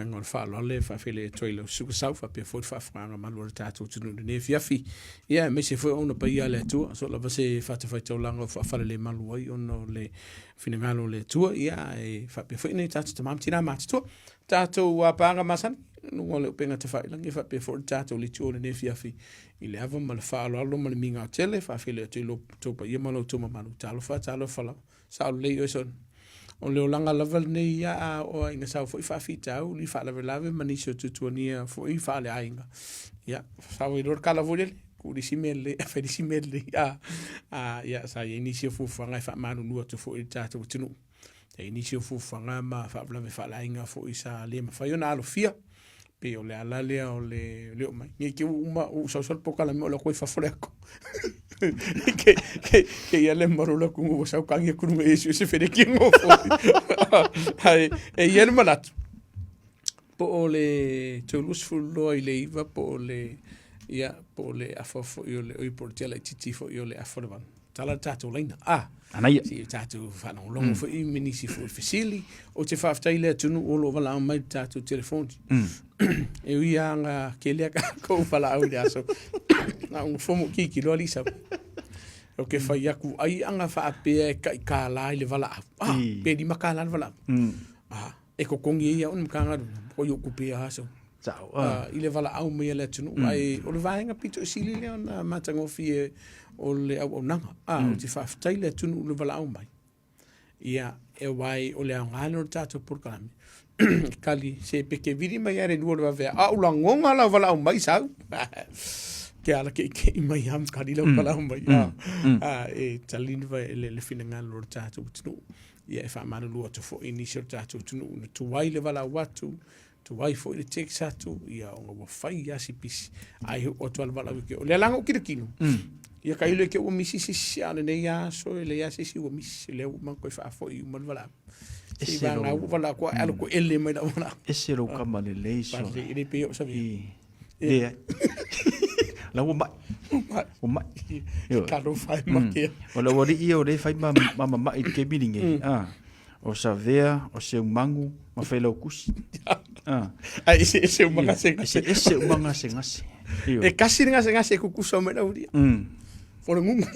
ngol fa lo le fa fele toilo suku sau fa pe fo fa franga malu le tato tunu ne fiafi ia me se fo ona pa ia le tu so la se fa te fa tolanga fa le malu ai ono le finangalo le tu ia e fa pe fo ne tato tamam tina mat tu tato wa panga masan no le penga te fa langi fa pe fo tato le tu ne fiafi ile ava mal fa lo mal minga tele fa fele tilo to pa ia malo to malu talo fa la sa le yo son o le olanga level nei ia o inga sau foi fa fitau ni fa lave manisho tutuania foi fa le ainga ia sau i lor kala volele ku disimele fa disimele ia sa inicio fu fanga fa manu nu to foi tatu tunu e inicio fu fanga ma fa lave fa la ainga foi sa le ma fa yo na lo fia pe o le ala le o le mai ni ke uma o so sol poka la mo lo ko fa fresco que ia le marula ku o sa kangi ku me ese se fere ki ngo fo ai e ia le malat po le tolus fu lo ile iva po le afofo yo le oi por tele titi fo yo le aforban tala tatu leina anai si tatu fa no longo fo i minisi fo facili o te fa taile tunu o lo vala mai tatu telefone e ia nga kelia ko fala au dia so na un fomo ki lo alisa o ke fa yaku ai anga fa pe ka la ile vala pe di makala vala e ko kongi ia un kanga o yo ku pe aso Ciao. Ile vala au me le tunu ai o le vaenga pito sili le ona matango fie o le au nanga o te fa taile tunu le vala au mai ia e wai o le angano tato por kami kali se peke viri mai are duo va ve au la ngonga la vala au mai sau ke ala ke mai am kali la vala au mai e talin va le finanga lo tato tunu ia e fa manu lo to fo initial tato tunu to wai le vala watu to wai fo le texato ia o wa fai ya si pis ai o to al vala ke o le lango kirkino ia kai le ke o misi si ana ne ya so le ya si o misi le man ko fa fo i man vala si va na vala ko al ko ele mai da vala ese lo kama le leiso ile pe o sabi e la o mai ka do fai ma ke o le wori ia o le fai ma i ke bilinge o sa vea o se mangu ma fela o kusi ai ese o manga se ese o manga se ngase e kasi ngase ku kuso me na uria for ngungu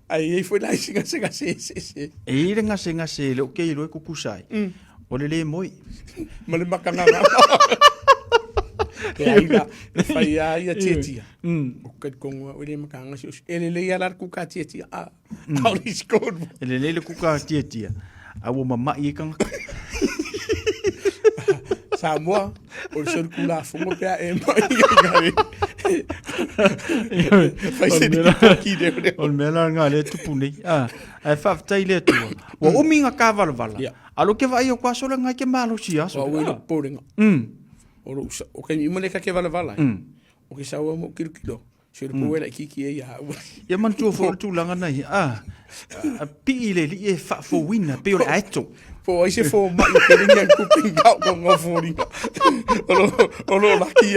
ai foi lá ngase ese e ire ngase le o ke lo ku kusai o le moi ma le makanga e fai ia tietia o que con o le makanga si ele le ia lar ku ka tietia au ni skod ele le ku ka tietia a wo mama i kan Samoa o le sol kula fongo pe e mai gari fai se ni ki de o mela nga le tupu nei ai fa taile tu wa o minga ka vala alo ke vai o kwaso nga ke malo si aso o lo poringa o ke mi mole ka ke vala o ke sa o mo kilo se le poela ki ya man tu fo tu langa nei pi ile li e fa fo wina pe o aito po ai se fo mai ke ringa ku pinga ko ngofori o lo la ki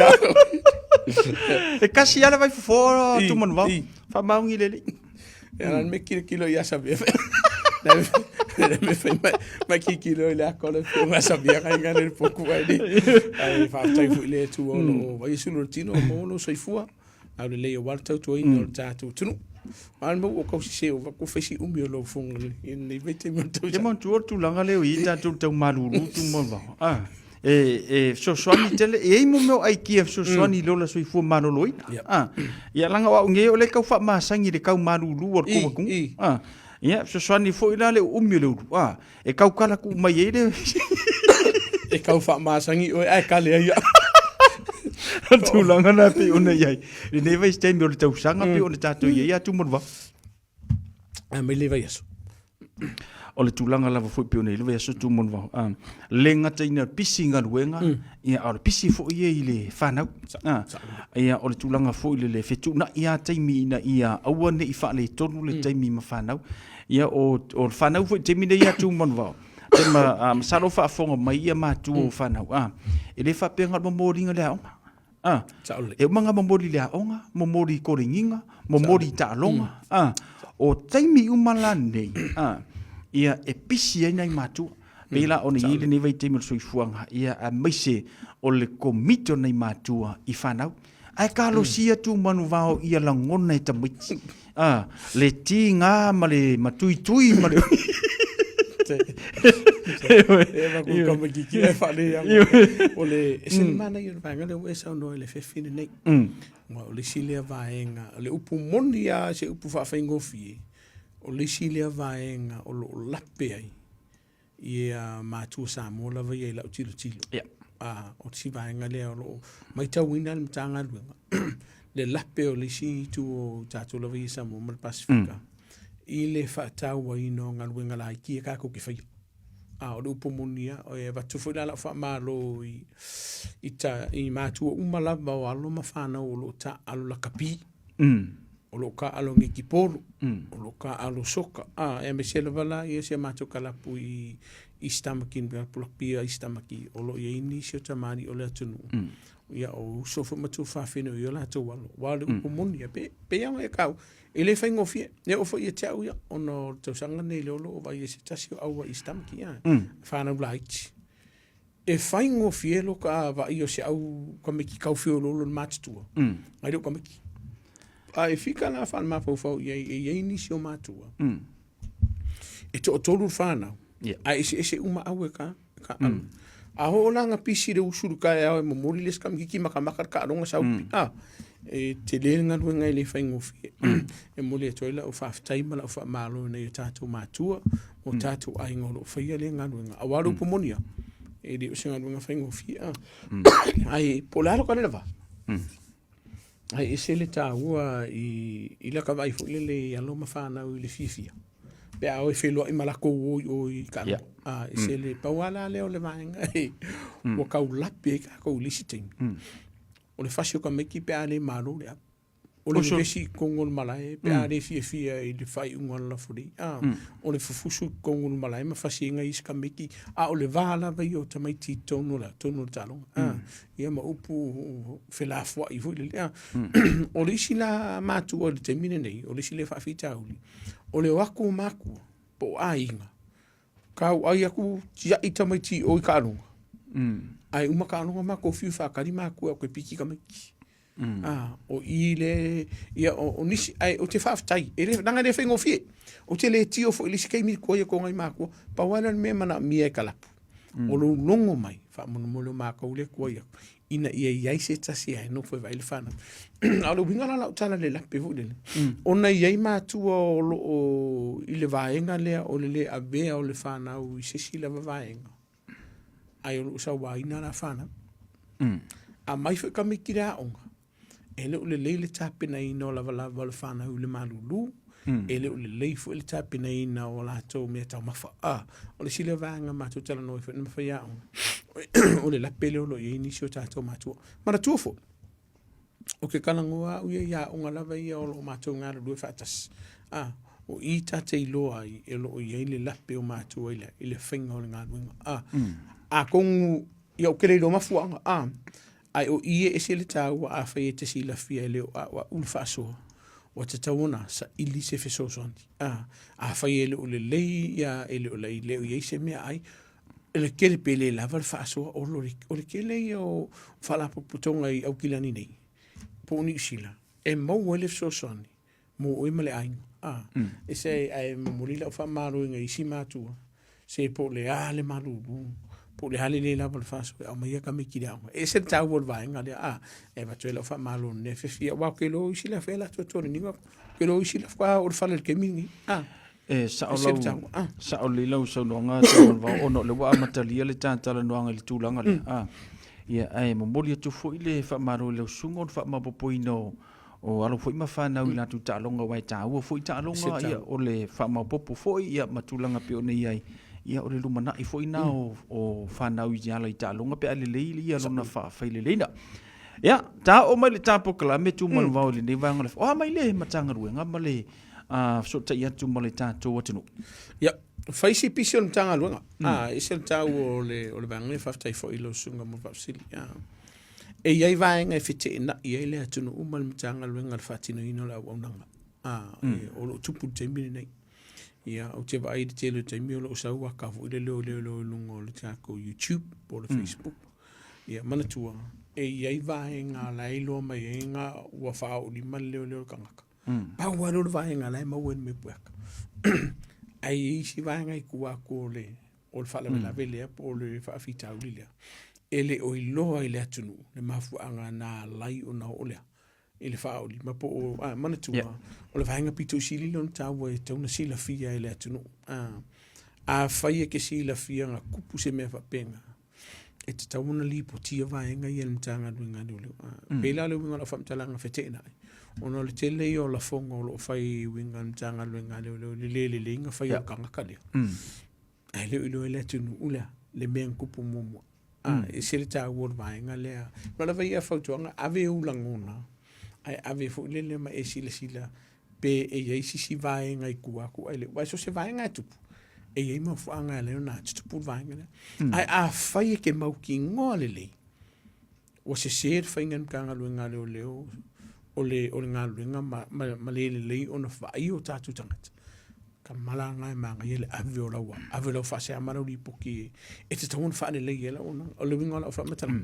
e kasi ala vai fo tu man va fa maungi le ya me kilo ya sabe me fai ma kilo le akola fo ma sabia ka ngale poku ai fa tai fu le tu o vai sul tino mo lo sai fu au le o walta tu ino tatu tunu an mo ko se o ko fesi umi lo fong in le vete mo tu je mon tu langa le i tatu tu malulu tu mo va so swani tele e mo mo ai ki so swani lo la sui fu manolo ia langa wa nge o le ka fa ma sangi le ka malulu or ko ku ia so swani fo ila le umi lo e ka kala ku mai ele e ka fa ma sangi o ai ka le ia tu langa na pe ona yai ni vai stein do tau sanga pe ona tatu ia tu mo va me le vai aso o le tulanga lava foi pe ona le vai aso tu mo va lenga taina pisinga luenga ia o pisi fo ia ile fanau ia o le tulanga fo ile le fetu na ia taimi na ia aua ne i fa le tonu le taimi ma fanau ia o fanau fo taimi ne ia tu mo va tema salo fa fonga mai ia ma tu fanau ele fa pe ngal mo ringa le e manga momori le aonga momori koringinga momori talonga o taimi umala nei ia e pisi ai nai matu pela ona ile ni vai te mil sui fuanga ia a maise o le komito nei matua I whanau. Ai kalo sia tu manu vao ia la ngona e tamiti. Le ti ngā ma le matui ma le... Eva ku kama kiki e whale o le esene mana I o le vanga le ue sau noe le whewhine nei. O le silea vaenga, o le upu moni a se upu whawhaingofie. O le silea vaenga o lo lape ai. Ia mātua Samoa lava ia I lau tilo. O si vaenga lea o lo mai tau ina le mtanga luenga. Le lape o le si tu o tātou lava ia Samoa ma le Pasifika. I le whaatau a ino ngā luenga la iki e kako ki whaia. O le upo monia o e watufu la wha malo I mātua umalava o alo mawhana o lo ta alo la kapi. O lo ka alo ngiki polo. O lo ka alo soka. E me se wala I se mātua kalapu I stamaki, pulapia I stamaki. O lo I ini se o tamani o le atunu. Ia o sofa matu whawhino I o la tau walo. Wale upo monia. Pe anga e kau. E le whaingo fia. Ne o whai e te au ia. O no tau sanga nei le olo o vai e se tasi o aua I stamaki. Whanau la iti. E whaingo fia lo ka vai o se au ka meki kau fio lolo na mātutua. Ai reo ka meki. E whika la whan mapau e nisi o mātua. E to o tolu whanau. E se uma au e ka anu. A ho langa pisi re usuru ka e au e momori les kam kiki makamaka ka aronga saupi. E te lenga luenga I le whaingo fia. E mole e toila o whaftai mala o whamalo nei o tātou mātua o tātou aingolo. Whaia lenga luenga. A waru pomonia. E re o singa luenga whaingo fia. Ai polaro ka lewa. Ai e se le tā ua I laka vai fo le aloma whanau I le fia. Pea o e whelua I malako o I kano. E se le pauala leo le vaenga. O kau lapi e kako lisi teimi. O le fasio ka meki pea le maro le apu. O le vesi kongol malae, pea le fia I le whai ungan la furi. O le fufusu kongol malae, ma fasi inga isi ka meki. O le vala vai o tamai ti tono la talonga. Ia ma upu whelafua I vui le. O le isi la mātua o le te mine nei, o le isi le whawhita uli. O le waku o mākua, po a inga. Kau ai aku tia I tamai ti o I ka alonga. Ai uma ka alonga mako fiu whakari mākua o koe piki ka meki. O I le ia o nisi ai o te whaftai e le nanga le whaingo fie o te le tio fo ilisi kei mi koia ko ngai mākua pa wana me mana mia e kalapu o lo longo mai wha mono mākau le koia ina ia iai se tasi ai no foi vai le whana a lo winga la utala le lape vo le o na iai mātua o I le vaenga lea o le avea o le whana o I se sila vaenga ai o sa waina la whana a mai wha ka mikira onga ele o le leile tapena ina o lava le whanau le malulu. Ele o le leifo le tapena ina o la tau mea tau mawha. O le sile vanga mātou tala noi wha mawha ia o le lapele o lo I nisi o tātou mātua. Mara tuofo. O ke kalangoa uia ia unga lava ia o lo mātou ngāra lue whaatas. O I tate iloa I lo o ia le lape o mātua I le whainga o le ngā luenga. A kongu ia o kere ilo mafuanga. Ai o ie e se le tau a whai e te si la fia leo a ulfa asoa. O te tauona sa ili se feso soanti. A whai e leo le lei ia e leo lei leo i se mea ai. E le kere pe le lava le wha asoa o le kele i o whalapo putonga I au kilani nei. Po ni sila. E mau e le feso soanti. Mo o ima le ainga. E se ai mamorila o wha maro inga isi mātua. Se po le le maru. Po le hale le lava le faso au mai ka me ki dau e se tau vol vai nga le e va tele fa malo ne fia wa ke lo isi la fela to ni wa ke lo isi la fa o fa le kemini sa o le lo so no nga so va ono le wa matalia le tanta le no le tulanga le ia ai mo moli tu fo ile fa malo le sungo fa ma popo ino o alo foi ma fa na ila tu ta longa wai ta o foi ta longa ia o le fa ma popo foi ia matulanga pe o nei ai ia o le lumana I foi na o whanau I ala I tālonga pe ale leili ia lona whaafai leina. Ia, tā o mai le tāpokala me tu manu wau le nei vanga le o mai le matanga ruenga ma le so ta ia tu ma le tātou atinu. Ia, whaisi pisi o le tanga ruenga. Ise le tāu o le vanga le whaftai fo ilo sunga mo whafsili. E iai vaenga e white na iai le atunu uma le matanga ruenga le whatino ino la waunanga. O lo tupu te mire nei. Ia, au te vai te tele te mio lo sau a kafu ile leo lungo le tako YouTube po le Facebook. Ia, mana tua. E iai vaenga lai lo mai e ngā ua whao li man leo kangaka. Pau alo le vaenga lai mau en me puaka. Ai isi vaenga i kua ko le o le whala me la vele po le whaafitau li lea. Ele o iloa i le atunu, le mafuanga na lai o na o lea. Ele whao li, ma po o, mana tua, o le vaenga pito sili lo na taua e tauna sila fia i le atunu. A whaia ke sila fia nga kupu se mea whapenga. E te tauna li po tia vaenga i ele mtanga luenga leo. Pela le winga la whamtalanga whetena ai. Ono le tele i o la fonga o lo whai winga mtanga luenga leo le inga whai o kangaka leo. Ai leo ilo ele atunu ula, le mea kupu momo. E sele tā uor vaenga lea. Nala vai a whautuanga, ave ulangona. Ai ave fu lele ma e sila pe e yei sisi vaenga i kuaku ai le wai so se vaenga e tupu e yei ma fuanga le na tupu vaenga le ai a fai ke mau ki ngole le o se ser fainga mkanga luenga leo o le ngā luenga ma le ona fai o tatu tangata ka malanga e manga yele ave o laua ave lau fase amara li poki e te taun fa le yela ona o le winga la fa matala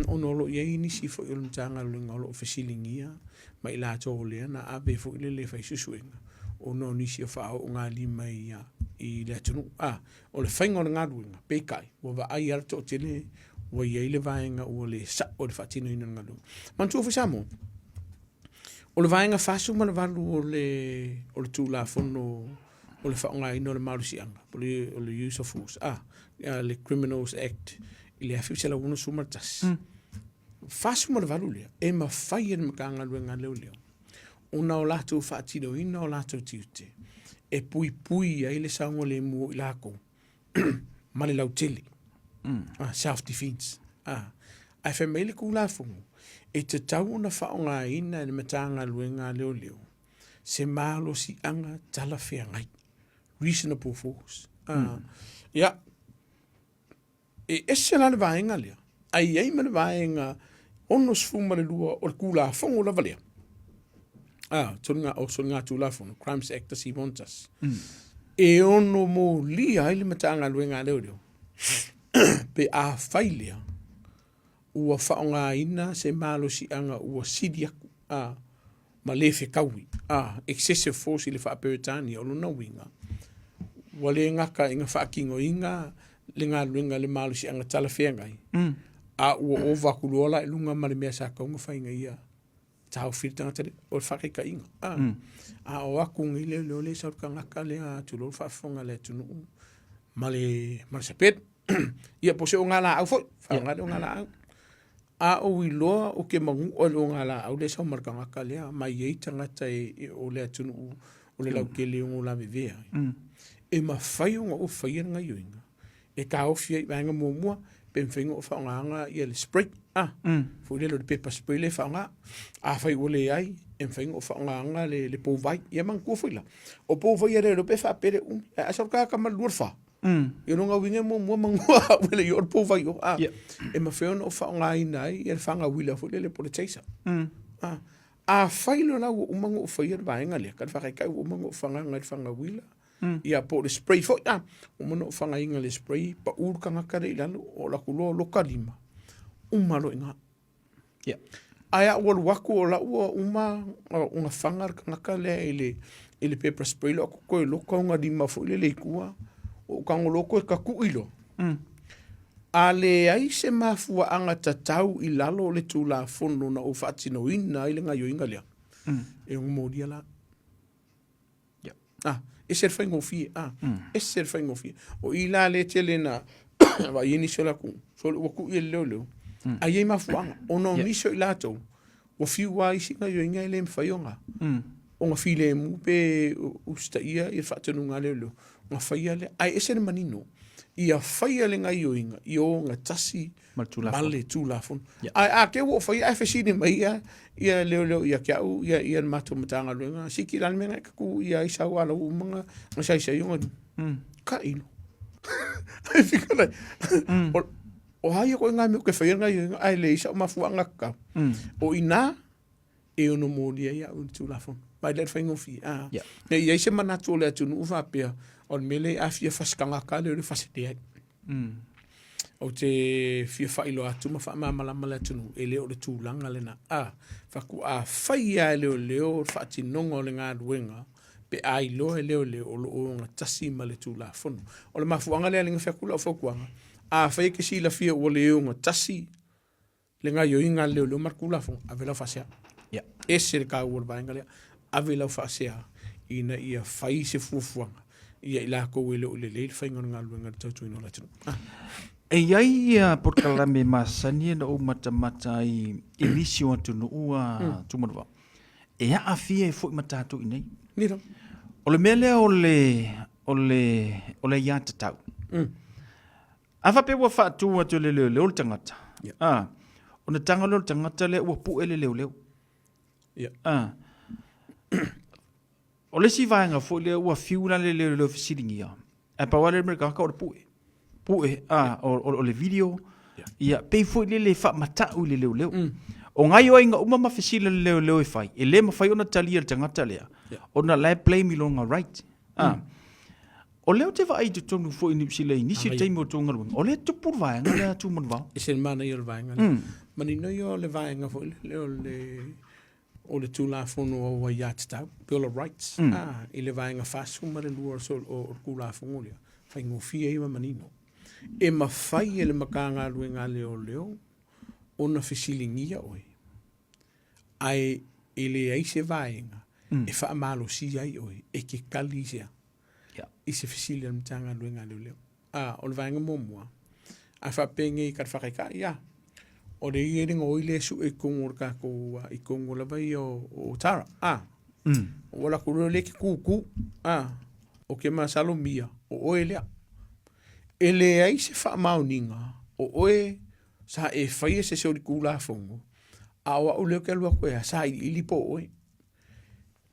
ono lo yei ni si fo il tanga luenga lo fesilingia ma ila to le na ave fo le fa susuenga ono ni si fa o nga lima ia i le tunu o le fainga o ngā luenga pe kai o va ai alto tele o yei le vaenga o le sa o le fatino ina ngalu mantu fo samo o le vaenga fasu ma le valu o le tūla fono o le whaonga ino le marusianga o le use of force le Criminals Act i le afiu sela uno sumartas fasu ma le valu lea e ma whai e makanga luenga leo leo una o lato whaatino ina o lato tiute e pui ai le saunga le mua i lako ma le lautele self-defense ai whemele kula fungu e te tau na whaonga ina e matanga luenga leo se malo si anga tala whea ngai reasonable force ia e ese la le vaenga lea ai ei ma le vaenga ono sfuma le lua o le kula fongo la valea songa tu la fongo Crimes Act si montas e ono mo lia ai le matanga luenga leo pe a failea ua whaonga ina se malo si anga ua sidi aku ma le whekaui excessive force i le whaaperetani o luna winga wale ngaka inga whaakingo inga le ngā luenga le malo si anga tala whengai ua o wakulola e lunga ma le mea sa kaunga whainga ia tau whiritanga tare o le whakeka inga o aku ngi leo le saur ka ngaka le tulo whaafonga le tunu ma le sapet ia po se o ngā la au foi whaonga le o ngā la au o iloa o ke mangu o lo ngala au le sa markanga ka lea mai ei tangata o le atunu o le lau ke leongo la vevea e ma whai o ngā o whai nga yoinga e ka ofia i vanga mua pe mwhenga o whaonganga i le spray fu le lo de pepper spray le whaonga whai o le ai e mwhenga o whaonganga le povai ia mang kua whaila o povai ere lo pe wha pere asau ka malur wha yo no nga winge mo mangua wele yo po vai o e ma fe no fa nga ina e fanga wila fo le politician failo na o mango fa ir ba nga le ka fa ka o mango fanga nga fanga wila ia po le spray fo o mango fanga nga le spray pa ur ka nga ka le o la kulo lo kalima malo nga aya o wako o la o uma fanga nga ka le ele pepper spray lo ko lo ka nga di ma fo le kua o kangoloko e kakuilo. Ale ai se mafua anga tatau i lalo le tūla fono na o whaatino ina i le ngā yoinga lea. E un modia la. E ser whaingo fie. E ser whaingo fie. O i la le tele na wa i niso la ku. So o ku i leo. Ai ei mafua anga. O no niso i lato. O fiu wa isi ngā yoinga i le mwhaionga. O ngā file mu pe usta ia i whaatino ngā leo. Nga whaia le, ai ese ne manino, ia whaia le ngai oinga, i o nga tasi male tūla fun. Ai ke wo whaia, ai whesine mai ia leo ia kia u, ia mato matanga luenga, siki lan menga kaku ia isau ala u mga, nga sai yunga du. Ka ino. Ai whika lai. O hai ko ngai me ke whaia ngai oinga, ai le isa o mafuanga ka. O ina, e ono mōlia ia un tūla fun. mai le faingo fi Yeah. ne ia se mana to le tu nu fa pe on mele a fia faskanga ka le fasite o te fia failo atu ma fa mala mala tu nu ele o le tu langa le na fa ku a faia le o fa ti nongo le nga duenga pe ai lo le o lo nga tasi ma le tu la fon o le mafuanga le nga fa ku la fo kuanga a fa ke si la fia o le o nga tasi le nga yo inga le mar ku la fon a vela fa sia Yeah. ese ka ur ba nga le a vela fa sia ina ia fai se fufuanga ia ila ko wele o le fa nga luenga tau ino la tu E iai por kalame masani na o mata i inisio atu no ua tumanwa. E a afia e fo matatu inei. Niro. O le mele o le ia tatau. Afa pe wa fa tu atu le o tangata. O na tanga le tangata le ua pu ele leo. O le si vaenga fo le ua fiuna le fisiringia. E pa wale mereka ka o le pu o le video ia pe foi le fa mata u le leo o ngai o inga uma mafisila le leo e fai e le mafai ona talia le tangata lea ona lai play me longa right o leo te vai tu tonu foi ni sila ni si te mo tonga o le tu por vai nga tu mon va e sen mana yo vai nga mani no yo le vai nga foi le o le tu la fono o wa yacht ta bill of rights ile vai nga fasu ma le luor so o ku la fono le fai ngo fie i manino e mawhai e le makanga luenga leo ona fisilingia oi ai ele ai se vaenga e wha malo si ai oi e ke kali sea i se fisili le mtanga luenga leo o le vaenga momua a wha penge i karwhakaika o le i eringa oi le su e kongo ka ko i kongo la vai o tara o wala kuro le ki kuku o ke masalo mia o oe lea ele ai se fa mauninga o oe sa e fai se se o kula fongo a o le ke lua ko sa i lipo oe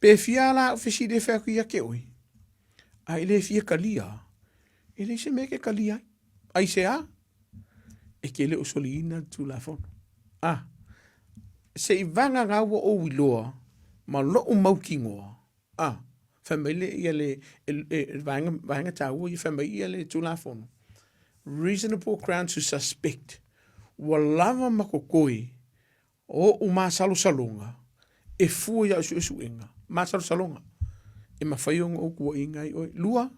pe fia la fisi de fa ku ya ke oe a ele fia kalia ele se me ke kalia ai se e ke le usolina tu la fono se i vanga nga o wiloa ma lo o maukingo famile ia le vanga tau i famile le tu la fono reasonable grounds to suspect walava makokoi o uma salonga e fu ya su inga ma salonga e mafaiong o ku inga o lua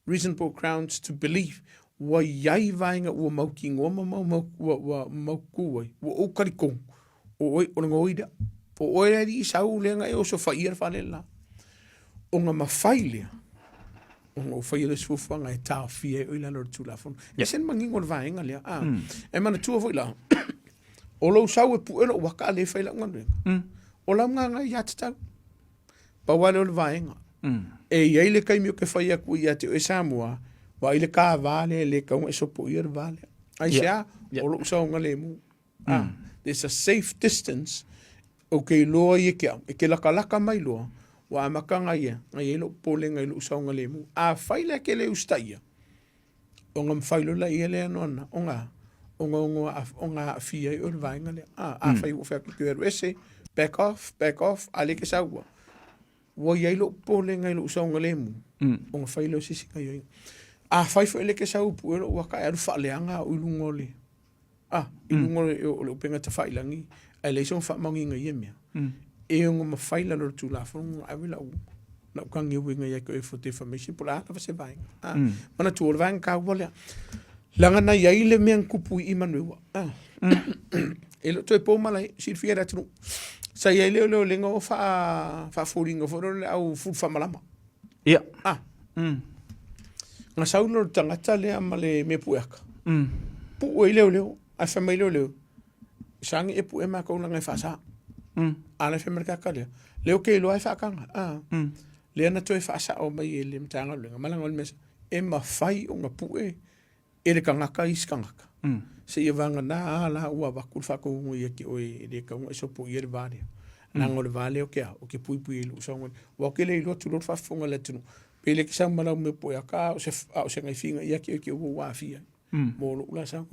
reasonable grounds to believe wa yai vainga o mauking o maukui o karikong o ngoida o ri sau lenga e o so fair falela o nga mafailia o fai le sufa nga ta fie o ila no tu la fon sen mangingo vainga le e mana tu foi la o lo sau e pu elo wa ka le fai la ngondre o la nga ya tata pa wa le vainga e ye le kai mi ke fai ku ya te e samua wa ile ka vale le ka un so pu ir vale ai sia o lo sau nga le mu there's a safe distance okay lo ye ke la kala mai lo wa makanga ia ngai lo polenga lo usanga le mu a faile ke le ustaia onga mfailo la ia le nona onga fia o vainga le a fai o fa ke ese back off ale ke sawa wo ia lo polenga lo usanga le mu onga failo sisi kai a fai fo ele ke sawa pu lo wa ka fa leanga o lungole ilungole o penga ta failangi ele so fa manginga ia mea e ngo mafaila no tu la fon avila u na kangi winga ya ko for information por ala se vai mana tu vai ka wala langa na ya ile men kupu i manu ele to po mala si fiera tu sa ya ile le ngo fa furingo for au fu fa malama nga saulo tangata le amale me puaka pu ile a family le sangi e pu e ma ko nga fa sa ala fe merka kale le o ke lo ai fa kanga le na toi fa sa o mai le mtanga le malanga o mes e ma fai o nga pu e le kanga ka iskanga se ia vanga na ala ua va ku fa ko ngi ke o le ka so pu ye vale na ngol vale o ke pu lu so ngol wa ke le lo tu lo fa fonga le tu pele ke sa mala me pu ya ka o se ngai finga ia ke wa fia mo lo la sa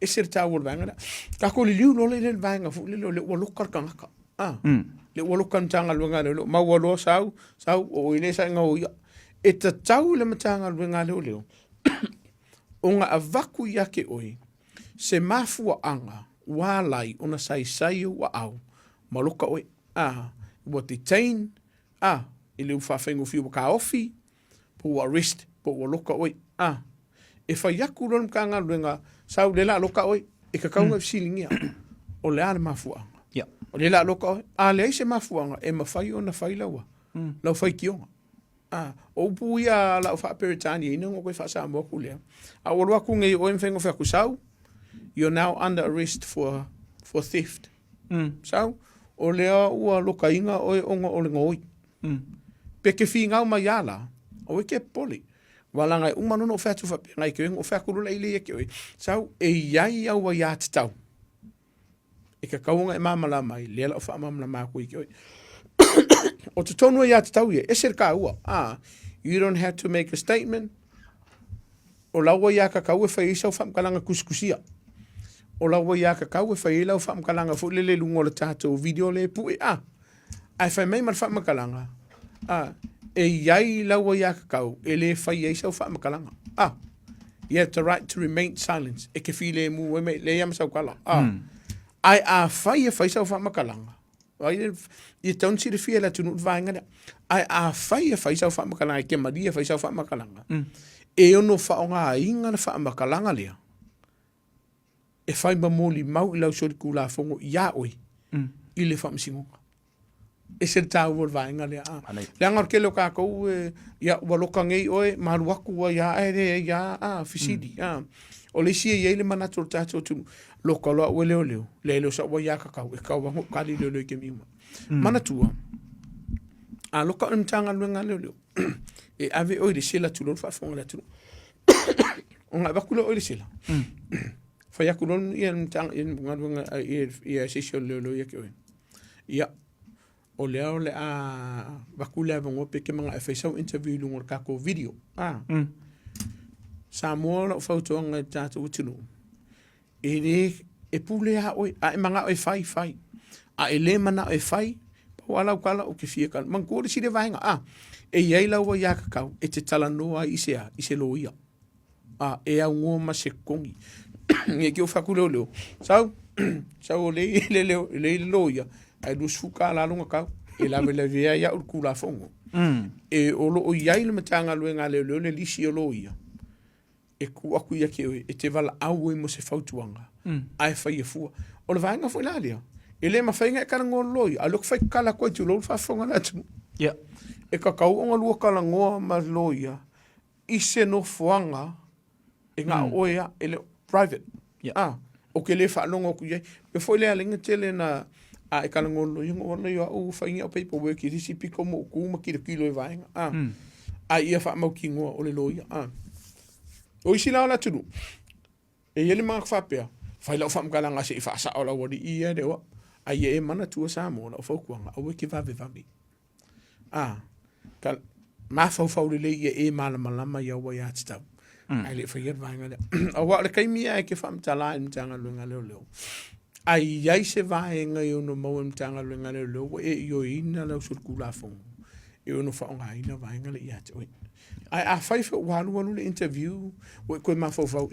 e ser ta wor vanga ka ko le liu lo le vanga fu le lo kar kanga le ua loka matanga luenga leo mau aloa sau o ile sa inga o ia e ta tau le matanga luenga leo o ngā avaku iake oi se mafua anga wālai ona sai wa au maloka oi ua detain i le uwhawhengu whiu ka ofi po arrest po ua loka oi e whai aku lona mkanga luenga sau le la loka oi e ka kaunga fisilingia o le ale mafua anga o le la loka oi le aise mafua anga e mawhai ona whai laua lau whai kionga o upu ia la uwha peritani ina ngō koe whasa moku lea a ua aku ngei oi mwhengo whaku sau you're now under arrest for theft sau o lea ua loka inga oi onga o le ngoi peke whi ngau mai ala o eke poli walanga umanono o whatu whape ngai ke o whakurula ile eke oi sau e iai au wa ia te tau e ka kaunga e mamala mai lea la o wha mamala mako ike oi o te tonu ia te tau ia e ser ka ua you don't have to make a statement o laua ia ka kau e whai isau whamkalanga kuskusia o laua ia ka kau e whai ilau whamkalanga fu lele lungo le tātou video le pu ai whai mai mar whamkalanga e iai laua ia ka kau e le whai isau whamkalanga you have the right to remain silent e ke while mu e me le ia masau kala ai whai e whai isau whamkalanga I don't see the fear that you not vainga ai whai e whai isau whamkalanga e ke maria whai isau whamkalanga e ono whaonga inga na whamakalanga lea e whai mamoli mau I lau sori kula whongo ia oi I le whamsingonga e se tau wal vainga lea le angar ke lo kākou ia waloka ngei oe maruaku wa ia ia fisidi o le sia ia le manato tātou tunu loka loa ue leo le leo sa wa ia kakau e kau wango kari leo leo ke miuma manatua loka o mtanga luenga leo e ave oi le sila tulon whafonga la tunu o ngā wakula oi le sila whai aku lonu ia mtanga ia sesio leo ia ke oi ia o leo le wakula vango pe ke mga e whaisau interview lungo kako video sa mua la whautoanga tātou tunu e le e pule oi e manga oi whai e le mana oi whai pa wala ukala o ke whiaka mangkore si le vainga e iei laua ia kakau e te tala noa I se lo ia e au ngoma se kongi e ki o whakuleo leo sau le lo ia ai lus fuka la lunga kau e lawe le vea ia urkula fongo e o lo o iai le matanga luenga leo le lisi o lo ia e ku aku ia ke e te wala au mo se fautuanga ai whai e fua o le vainga fo ila lea e le ma whainga e kara ngō loi a luk whai kala koe tu lo whafonga na tu e ka kau onga lua kala ngoa ma loia I se no fuanga e ngā oea e le private o ke le whanonga ku iei pe foi le alinga tele na e kala ngō loi ngō loi o whainga o paperwork I risi piko mo kuma kilo e vainga ia whamau ki ngoa o le loia o isi lao la tunu e yele mga kwhapea whai lau whamkalanga se I whaasa o la wadi ia rewa ai e mana tua sa mo na o whaukuanga au e ke vave ka ma fau le e malama ia wa ia titau ai le whaier vainga le a wa le kaimia e ke whamtala I mtanga luenga leo ai ai se vaenga I ono mau mtanga luenga leo e io ina lau surkula fongo e ono whaonga ina vaenga le ia te oi ai whai walu le interview o koe ma fau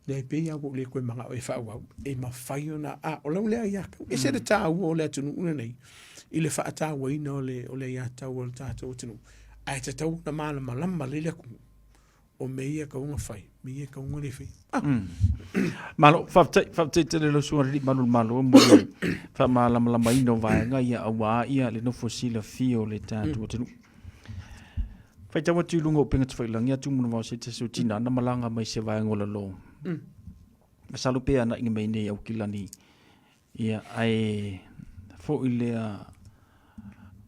le pe ia ko le koe manga o e whau e ma whai ona o lau lea ia e se re tāu o lea tunu una nei I le wha tāu ina o le ia tau o le tātou tunu ai te tau na malama lama le leku o me ia ka unga whai me ia ka unga le whai malo whaptai te le lo sua ri malo mo le wha malama lama ino vaenga ia awa ia le no fosila fio le tātou tunu Whai tawa tū lunga o penga tu whailangi atu muna wau se te su tina na malanga mai se vai ngola lo. Masalo pea na inga mai nei au kilani. Ia ai fo I lea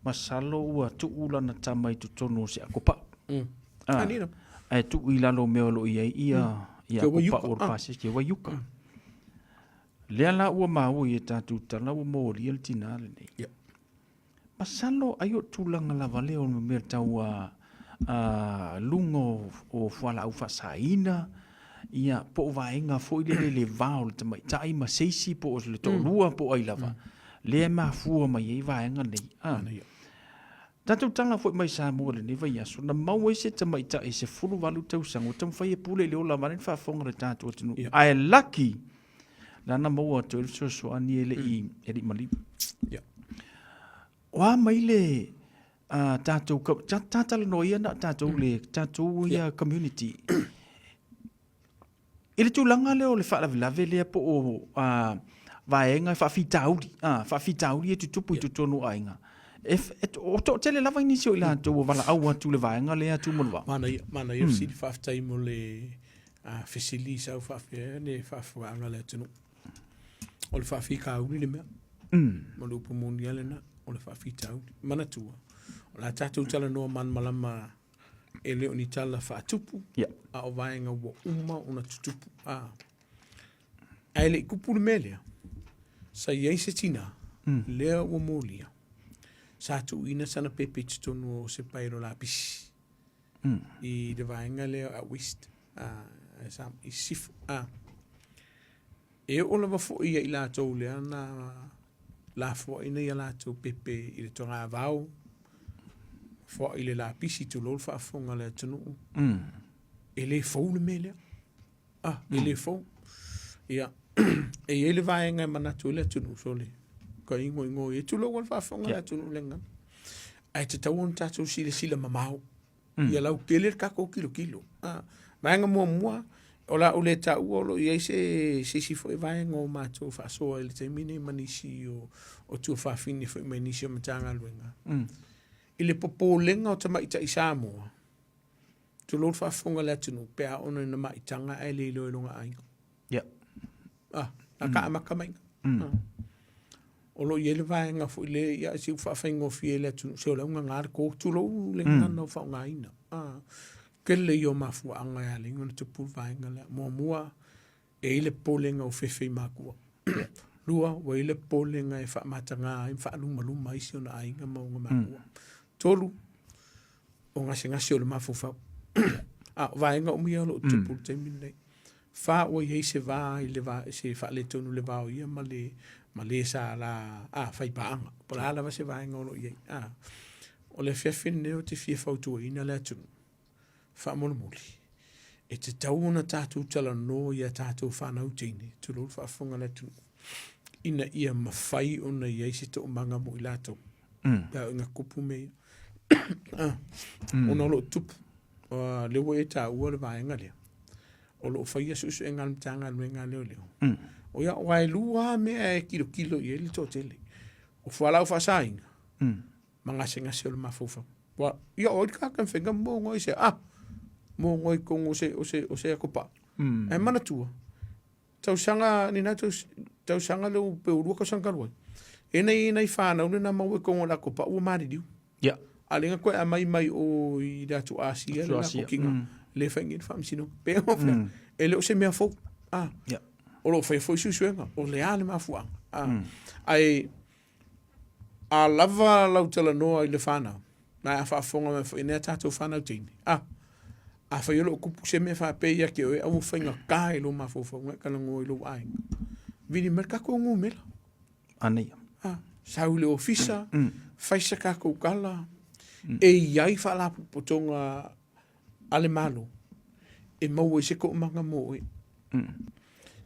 masalo ua tu ula na tamai tu tono se akopa. Anino. Ai tu ila lo meo lo ia akopa o pase ke wa yuka. Lea la ua mau I tatu tala ua mo lia le tina le nei. Masalo ayo tūlanga lava leo me mea taua lungo o whala au whasaina ia po vaenga fo I le vao le tamai tai ma seisi po o le tolua po ai lava le mafua mai e vaenga nei Tatou tanga foi mai sa mo le ni vai aso na mau se te mai ta se fulu valu tau sango tam fai pule le ola maren fa fonga le tatou tunu ai lucky la na mo to so ani ele I edi mali wa mai le tatou tatou no ia na tatou le tatou ia community ele tu langa le o le fa la le po o vaenga fa fitaudi e tutupu I tutonu ainga o to tele lava inisio ila to wala au tu le vaenga le atu mo mana ia si fa tai mo le facility sa fa ne fa anga le tunu o le fa fika u le me mo lu po mondial na o le fa fita u mana tu o la tatu tala no man malama ele oni tala fa tupu a o vaenga wo uma una tupu ele kupu le mele sa ye se tina le o molia sa tu ina sana pepe tonu o se pairo la pis I de vaenga le a wist sam I sif e o la fo I la to le ana la fo ina ya la to pepe I le tonga vau fo I le la pis tu lo fa fonga le tonu ele fo le mele ele fo ia e ele vaenga mana tu le tonu so le ko ingo e tu lo wal fa fonga la tunu lenga ai te tawon tatu sila mamau ia lau keler ka ko kilo vaenga mo ola o le ta u lo ia se fo vaenga o ma to fa so ele te mine manisi o tu fa fini fo manisi o matanga luenga ile popo lenga o te mai ta isamo tu lo fa fonga la tunu pe a ona na mai tanga ele lo longa ai aka makamai o lo yele vaenga fo le ia si fa faingo fiele tu so la nga ngar ko tu lo le ngana fa nga ina kele yo mafu anga ya le ngona tu pu vaenga le mo e le polenga o fefe makua lua o le polenga e fa matanga e fa luma I si ona ainga mo nga makua tolu o nga singa si o le mafu fa vaenga o mia lo tu pu te mine fa o ye se va I le va se fa le tonu le va o ia malesa la fai paanga pola la se va ngolo ye o le fefin ne o te fie fautu ina le tu fa mo muli e te tauna tatu tala no ya tatu fa na utini tu lo fa fonga le tu ina ia mafai ona ye se to manga mo ilato ya nga kupu me ona lo tup le wo eta o le va ngale o lo fa yesu engal tanga le ngale le o ya wai lua me e kilo I ele totele o fala o fasainga manga singa se o mafufa wa ya o ka kan fenga mo ngoi se mo ngoi ko o se ko pa e mana tua tau sanga ni na tau sanga le pe u ko sanga lo e nei fa na una mo ko la ko pa o mari diu ya alinga ko mai o I da tu asia la ko kinga le fengin fam sino pe o ele o se me fo ya o lo fai foi suenga o le ale mafua ai a lava lau tala noa I le fana na fa fonga me foi ne tato fana tini a fa yo kupu se me fa pe ya ke o au fainga kai lo mafofo nga kana ngo lo ai vini merka ko ngo mela anei sa ule ofisa fai sa ka ko kala e yai fa la potonga ale malo e mau se ko manga mo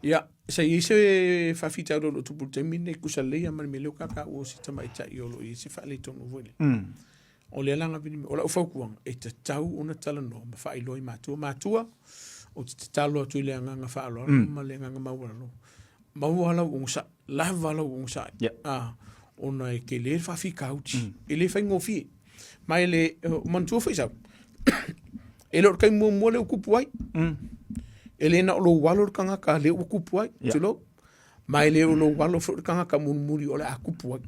ya sa ise fa fita lo tu pulte mine ku sa le mal melo ka o si tama ita yo lo ise fa le tono vole o le langa vini o la fa kuang e te tau ona tala no ma fa I loi matua o te talo tu le nga fa lo ma le nga ma wala o sa la wala o sa ona e ke le fa fi kauti e le fa ngofi mai le mantua fa isa e lo kai mo le ku puai ele na lo walo kanga ka le o kupu ai tulo mai le lo walo fo kanga ka muri o le akupu ai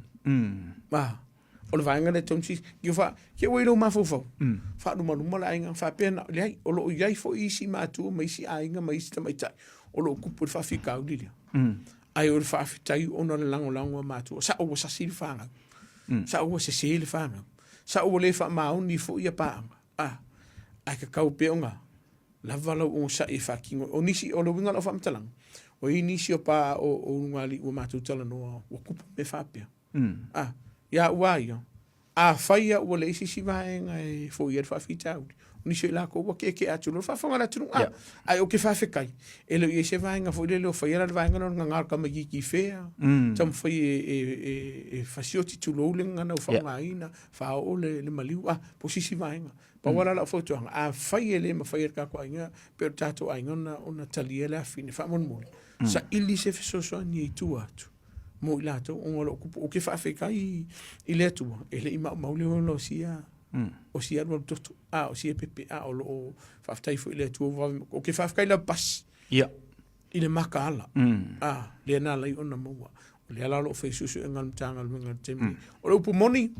o le vaenga le tonsi yo fa ke we lo mafofo fa no malu mala inga fa pena le o lo yai fo isi matu mai si ainga mai si mai tai o lo kupu fa fika o lilia ai o fa fitai ona le lango matu sa o sa silfanga sa o se silfanga sa o le fa mauni fo ia pa ai ka kau peonga la vala o sa e fakingo o nisi o lo winga lo famtalang o inisi o pa o ngali o matu tala no o kupu me fapia ia ua ia a faia ua le isi vaenga e fo ia fa fitau ni se la ko wa ke atu lo fa fonga la tunu ai o ke fa fe kai e lo ia se vaenga fo le lo fa ia la vaenga no ngar ka magi ki fea tam fa e fasioti tu lo le ngana fa ngaina fa o le maliu po sisi vaenga pa wala la fo tu a faia le ma faia ka ko ainga per tato ainga ona taliela fini fa mon mo sa ili se so so ni tu atu mo ilato o ke fa fe kai ile tu ele ima mauli lo sia o sia no to o sia pepe o lo fa tai fo ile tu o ke fa kai la pas ile makala le na la ona mo o le ala lo fe su ngal tanga ngal temi o lo pumoni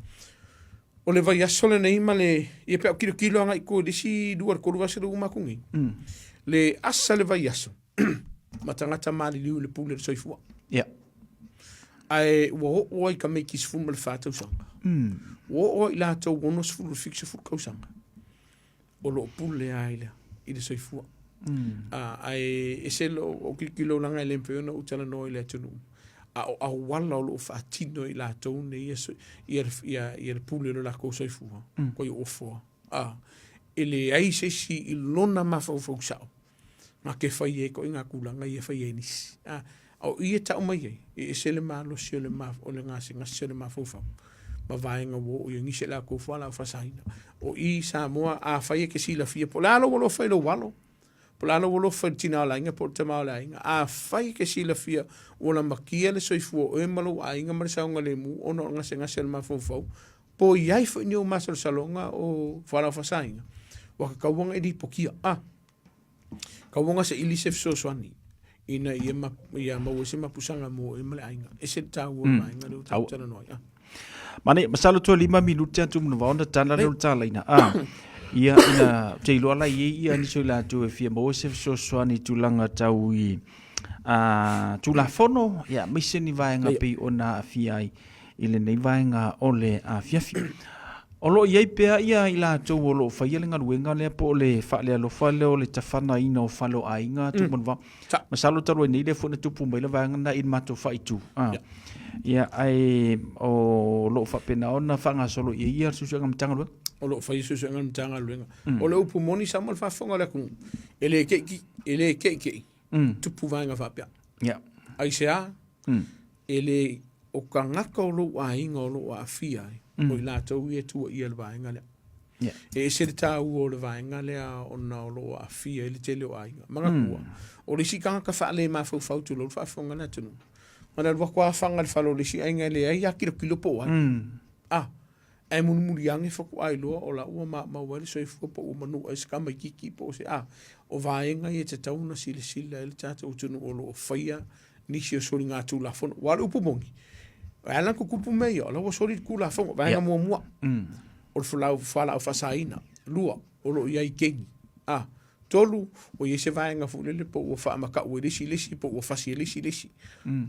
o le vai asole nei male e pe kilo ngai ko disi duar ko ruwa se do makungi le asa le vai aso matangata mali liu le pule soifua ai wo ka me kis fu mal fata usanga wo ila to wono fu fixe fu ka usanga o lo pule ai ile soifua ai eselo o kilo langa le mpe no utala no ile tunu a wala lo fa tino ila to ne ia pule lo la ko soifua ko yo fo ele ai se si ilona ma fo sao ma ke fai e ko inga kulanga ia fai enis o ia ta mai e sele malo sele ma o le ngasi sele ma fofa ma vaenga wo o ngi sele ko fala fa saina o i sa mo a fai ke sila fia polalo wo lo fai lo walo polalo wo lo fai tina la inga por tema la inga a fai ke sila fia o la makia le soifu o e malo a inga mar sa ngale mu o no ngasi sele ma fofa po iai fo ni o masal salonga o fala fa saina wa ka wonga e di pokia ka wonga se ilisef so swani ina ia ma wese ma pusanga mo e male ainga e se tau ainga lo tau tana noi mane masalo to 5 minuti atu no vaonda tana lo tala ina ia ina teilo ala ia ni so la tu e fia mo se so swani tulanga tau i tu la fono ia mise ni vaenga pe ona fia ile nei vaenga ole a fiafi olo iai pea ia ila tau olo whaia le ngaruenga lea po le whaale alo whale o le tawhana ina o whalo a inga tuponwa. Masalo taro e nei le fwna tupu mai le vanga na in mato whaitu. Ia ai o lo whapena ona whanga solo ia susu anga mtanga luenga. O lo whai susu anga mtanga luenga. O le upu moni samal whafonga le kung. Ele keiki. Tupu vanga whapea. Ai sea. Ele o ka ngaka o lo a inga o lo a fia ai. O la tau ia tua ia le vaenga lea. E se le tau o le vaenga lea o na o lo a fia ele tele o ainga. Manga kua. O le si kanga ka whaale ma fau tu lo whafonga na tunu. Mana le wakua whanga le whalo le si ainga lea ia kilo po ai. Ai muri ange whaku ai loa o la ua ma wale so i fua po o manu ai skama i kiki po se o vaenga i te tau na sile ele tata o tunu o lo o whaia nisi o sori ngā tū la fono. Wale upu mongi. Ala ko kupu mei o la sori ku la fonga va mo mo o fala fala fa saina lua o lo ia kengi tolu o ye se va nga fu le po o fa ma ka o le si po o fa si le si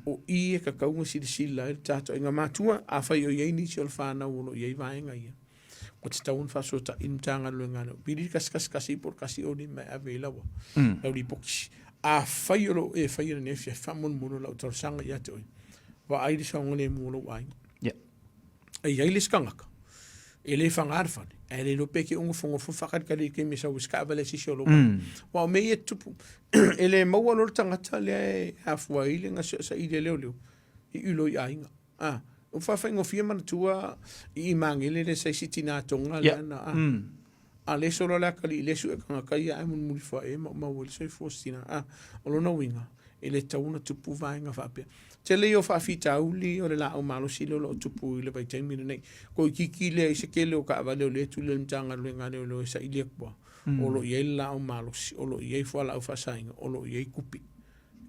o i ka ka un si la tato nga matua a fa yo ye ni si fa na o lo ye va nga ia o te taun fa so ta in tanga lo nga no biri kas por kasi o ni me avela wa o li poki a fa yo lo e fa yo ne fa mon mo lo tor sanga ya to wa ai sa ngone mo lo ai ai ai skangaka ele fangarfa ele lo peke ungo fongo fakat kali ke mi sa uska vale si solo wa me ye tupu ele mo lo tangata le afwa ile nga sa ile leo i ulo ya inga o fa fa ngo firma tua i mangele le sa sitina tonga la na ale solo la kali le su ka ka ya mun mu fa e ma wo se fostina o lo no winga ele tauna tupu vaenga fa pe te leo fa fita uli o le la o malo silo lo tupu ile vai taimi nei ko kiki le se ke le o ka vale le tu le mtanga le ngale lo sa ile kwa o lo ye la o malo o lo ye fo la o fa sainga o lo ye kupi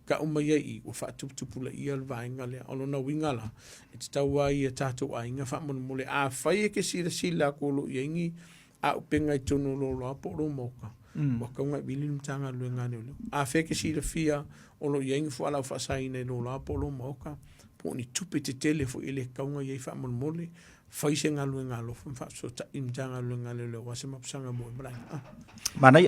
ka o mai i o fa tupu le ia vaenga le o lo na winga la e taua i tato ainga fa mon mole a fai ke sila ko lo ye ngi a penga i tonu lo po lo moka wa ka ngai bili mtanga le ngale lo a fe ke sila fia o lo yengi fu ala fa saina no la polo moka po ni tupe te tele fu ile kaunga ye fa mon mole faise ngalo fa so ta imjanga ngalo wa se mapsanga mo mra mana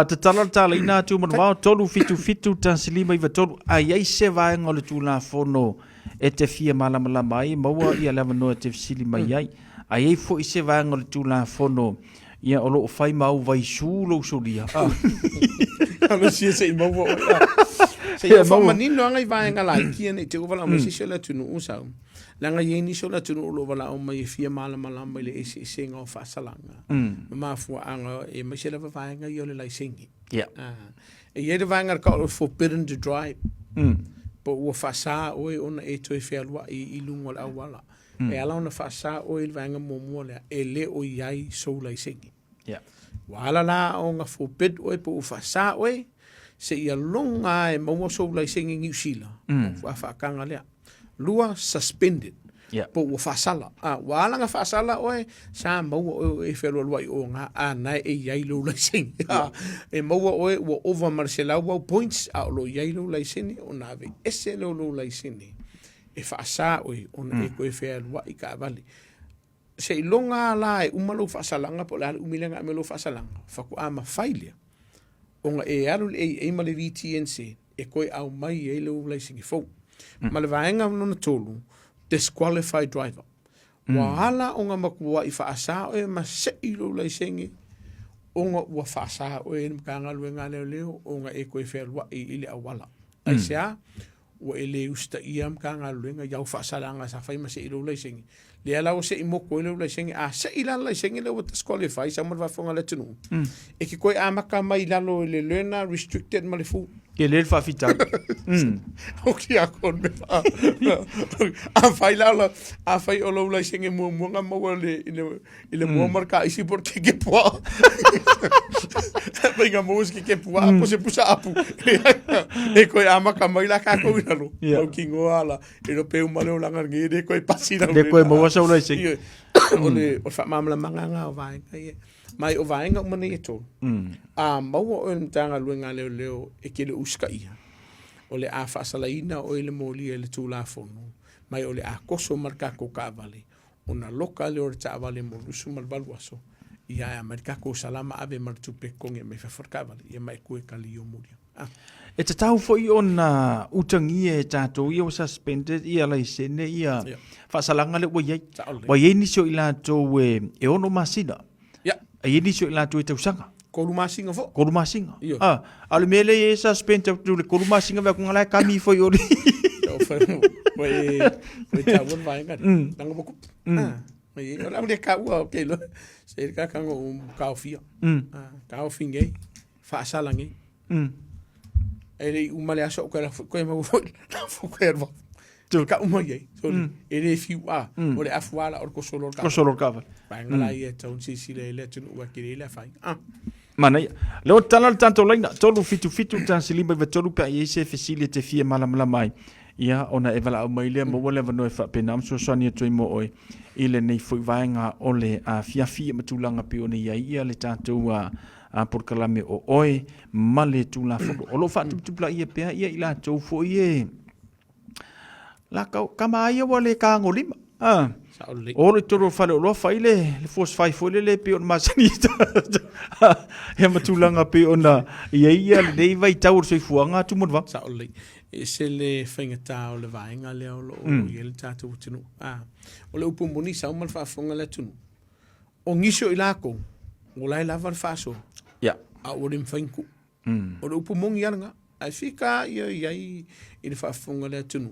te tala ina tu mo va tolu fitu tansilima iva tolu ai se va ngol tu la fono e te fia mala mai maua ia lava no te sili mai ai fo se va ngol tu la fono ia o lo fai mau vai sulo solia ano se mau se ia fa manino ngai vai ngala ki ne te ko vala mo se la tu no usa langa yeni so la tu no lo vala o mai fia mala mai le se ngo fa salanga ma fu anga e me se la vai ngai yo le lai singi e ye de vai ngar ka forbidden to drive po o fa sa o ona e to e fe alwa I lungo la wala e ala ona fa sa o il vai nga mo le e le o yai so lai singi wala la o nga forbid o po fa sa o se ia longa e mo so lai singi New Zealand fa kanga le lua suspended po o fasala wala nga fasala oe sa mo e felo lua o nga na e yai lo licen e mo o over marcela wo points a lo yai lo licen o na ve ese lo licen e fasa oe on e ko e fe lua I ka vale se longa la e umalo fasala nga po la umilenga me lo fasala fa ku ama failure o nga e alu e male VTNC e ko au mai e lo licen fo ma le vaenga no tolu disqualified driver wala o nga makua I faasa o ma se ilo laisengi o nga ua faasa o e mkanga luenga leo o nga e koe whelua I ile awala ai sea o e le usta ia mkanga luenga iau faasa langa sa fai ma se ilo laisengi le ala o se imoko ilo laisengi a se ila laisengi leo disqualify sa marwa fonga le tunu e ki koe amaka mai lalo le learner restricted ma le fu ke le fa fita o ki a kon me a fai la a fai o lo la singe mo nga mo le ile mo marca isi porque que po venga mo que po po se pusa apu e ko ama ka mai la ka ko ina lo o ki ngoala e lo pe umale o la ngi de ko pasina de ko mo so lo singe o le o fa mamla manga o vai mai o vaenga o mani e tō. Maua o tanga luenga leo e ke le uska ia. O le a whaasalaina o ele mōli e le tūla whono. Mai o le a koso marka ko ka vale. O na loka le o le ta vale mo lusu malbalu aso. Ia e marika ko salama ave martupe konge me whawharka vale. Ia mai koe kali o muria. E te tau foi o na utangi e tātou ia o suspended ia lai sene ia whaasalanga le wa iei. Wa iei nisio I lātou e ono masina. Ai ni so la tu te usanga ko masinga fo ko masinga ale mele e suspend tu le ko masinga va ko ngala kami foi ori we ta won vai ngat nang boku mai ora le ka wa ke lo se ka kango ka ofia ka ofinge fa salangi ele umale aso ko ko ma fo ko erva tu ka umaye so ele fiu o le afwala o ko solo ka ngala ia tau si le tunu wa kiri le fai mana lo tala tanto laina tolu fitu tan silima ve tolu pa ia se facility fie mala mai ia ona evala o mai le mo wala no fa penam so sani to mo oi ile nei foi vaenga ole a fia matulanga pe ona ia le tanto a por kalame o oi male tula fo o lo fa tu pla ia pe ia ila to fo ie la kama ia wale ka ngolima o le toro fale o lofa ile le force 5 le pe on masanita he matulanga pe ona ia le vai tau se fuanga tu modva sa ole e se le finga ta o le vainga le o ile tatu tunu o le upumoni sa mal fa fonga le tunu o ngisho ilako o lai lava fa so a o le mfainku o le upumongi anga ai fika ia ile fa fonga le tunu